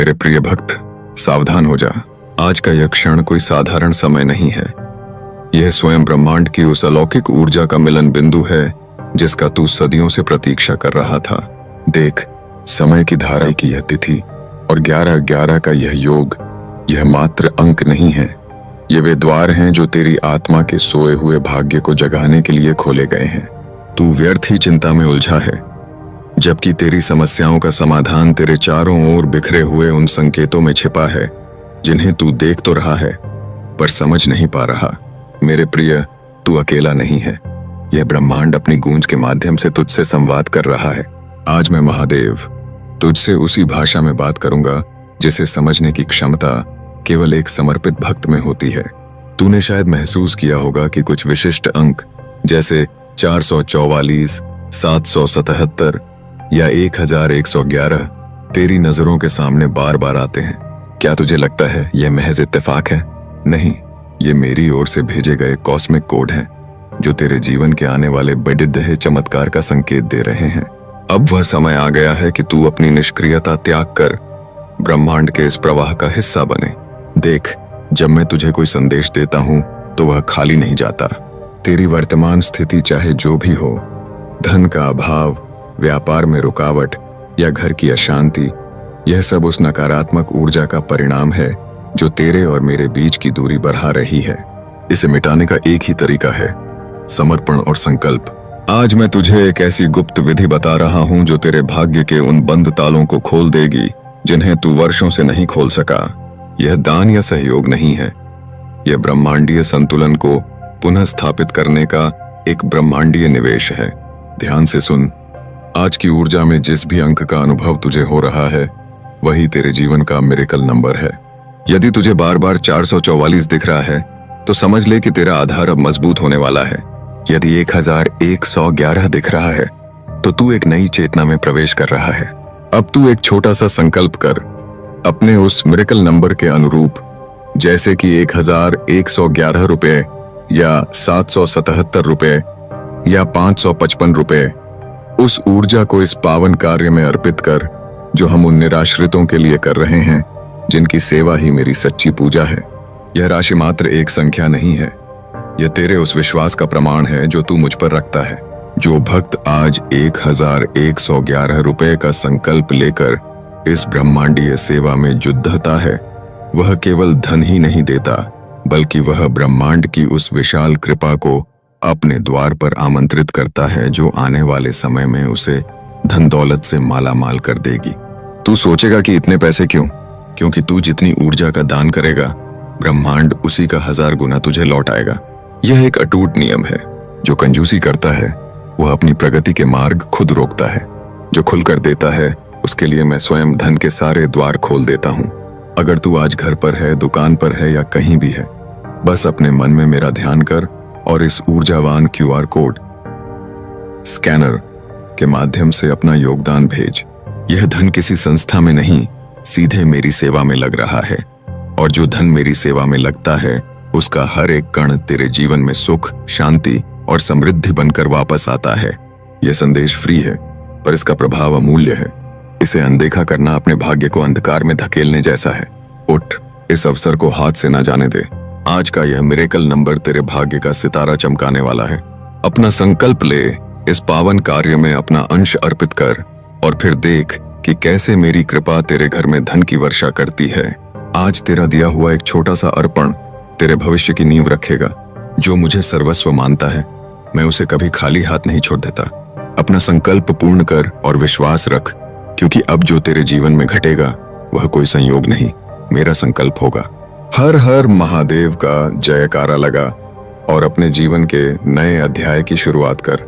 मेरे प्रिय भक्त, सावधान हो जा। आज का यह क्षण कोई साधारण समय नहीं है। यह स्वयं ब्रह्मांड की उस अलौकिक ऊर्जा का मिलन बिंदु है जिसका तू सदियों से प्रतीक्षा कर रहा था। देख, समय की धारा की यह तिथि और 11-11 का यह योग, यह मात्र अंक नहीं है। ये वे द्वार हैं जो तेरी आत्मा के सोए हुए भाग्य को जगाने के लिए खोले गए हैं। तू व्यर्थ ही चिंता में उलझा है, जबकि तेरी समस्याओं का समाधान तेरे चारों ओर बिखरे हुए उन संकेतों में छिपा है जिन्हें तू देख तो रहा है पर समझ नहीं पा रहा। मेरे प्रिय, तू अकेला नहीं है। यह ब्रह्मांड अपनी गूंज के माध्यम से तुझसे संवाद कर रहा है। आज मैं महादेव तुझसे उसी भाषा में बात करूंगा जिसे समझने की क्षमता केवल एक समर्पित भक्त में होती है। तूने शायद महसूस किया होगा कि कुछ विशिष्ट अंक जैसे 444, 777 या 1111 तेरी नजरों के सामने बार बार आते हैं। क्या तुझे लगता है यह महज इत्तेफाक है? नहीं, ये मेरी ओर से भेजे गए कॉस्मिक कोड हैं जो तेरे जीवन के आने वाले बेडिद्दहे चमत्कार का संकेत दे रहे हैं। अब वह समय आ गया है कि तू अपनी निष्क्रियता त्याग कर ब्रह्मांड के इस प्रवाह का हिस्सा बने। देख, जब मैं तुझे कोई संदेश देता हूं तो वह खाली नहीं जाता। तेरी वर्तमान स्थिति चाहे जो भी हो, धन का अभाव, व्यापार में रुकावट या घर की अशांति, यह सब उस नकारात्मक ऊर्जा का परिणाम है जो तेरे और मेरे बीच की दूरी बढ़ा रही है। इसे मिटाने का एक ही तरीका है, समर्पण और संकल्प। आज मैं तुझे एक ऐसी गुप्त विधि बता रहा हूं जो तेरे भाग्य के उन बंद तालों को खोल देगी जिन्हें तू वर्षों से नहीं खोल सका। यह दान या सहयोग नहीं है, यह ब्रह्मांडीय संतुलन को पुनः स्थापित करने का एक ब्रह्मांडीय निवेश है। ध्यान से सुन, आज की ऊर्जा में जिस भी अंक का अनुभव तुझे हो रहा है वही तेरे जीवन का मिरेकल नंबर है। यदि तुझे बार बार 444 दिख रहा है तो समझ ले कि तेरा आधार अब मजबूत होने वाला है। यदि 1111 दिख रहा है तो तू एक नई चेतना में प्रवेश कर रहा है। अब तू एक छोटा सा संकल्प कर, अपने उस मिरेकल नंबर के अनुरूप, जैसे कि 1111 रुपए या 777 रुपए या 555 रुपए, उस ऊर्जा को इस पावन कार्य में अर्पित कर जो हम उन निराश्रितों के लिए कर रहे हैं जिनकी सेवा ही मेरी सच्ची पूजा है। यह राशि मात्र एक संख्या नहीं है, यह तेरे उस विश्वास का प्रमाण है जो तू मुझ पर रखता है। जो भक्त आज 1111 रुपए का संकल्प लेकर इस ब्रह्मांडीय सेवा में जुद्धता है, वह केवल धन ही नहीं देता बल्कि वह ब्रह्मांड की उस विशाल कृपा को अपने द्वार पर आमंत्रित करता है जो आने वाले समय में उसे धन दौलत से माला माल कर देगी। तू सोचेगा कि इतने पैसे क्यों? क्योंकि तू जितनी ऊर्जा का दान करेगा, ब्रह्मांड उसी का 1000 गुना तुझे लौट आएगा। यह एक अटूट नियम है। जो कंजूसी करता है वह अपनी प्रगति के मार्ग खुद रोकता है। जो खुलकर देता है उसके लिए मैं स्वयं धन के सारे द्वार खोल देता हूँ। अगर तू आज घर पर है, दुकान पर है या कहीं भी है, बस अपने मन में मेरा ध्यान कर और इस ऊर्जावान QR कोड स्कैनर के माध्यम से अपना योगदान भेज। यह धन किसी संस्था में नहीं, सीधे मेरी सेवा में लग रहा है, और जो धन मेरी सेवा में लगता है उसका हर एक कण तेरे जीवन में सुख, शांति और समृद्धि बनकर वापस आता है। यह संदेश फ्री है पर इसका प्रभाव अमूल्य है। इसे अनदेखा करना अपने भाग्य को अंधकार में धकेलने जैसा है। उठ, इस अवसर को हाथ से ना जाने दे। आज का यह मिरेकल नंबर तेरे भाग्य का सितारा चमकाने वाला है। अपना संकल्प ले, इस पावन कार्य में अपना अंश अर्पित कर और फिर देख कि कैसे मेरी कृपा तेरे घर में धन की वर्षा करती है। आज तेरा दिया हुआ एक छोटा सा अर्पण तेरे भविष्य की नींव रखेगा। जो मुझे सर्वस्व मानता है, मैं उसे कभी खाली हाथ नहीं छोड़ देता। अपना संकल्प पूर्ण कर और विश्वास रख, क्योंकि अब जो तेरे जीवन में घटेगा वह कोई संयोग नहीं, मेरा संकल्प होगा। हर हर महादेव का जयकारा लगा और अपने जीवन के नए अध्याय की शुरुआत कर।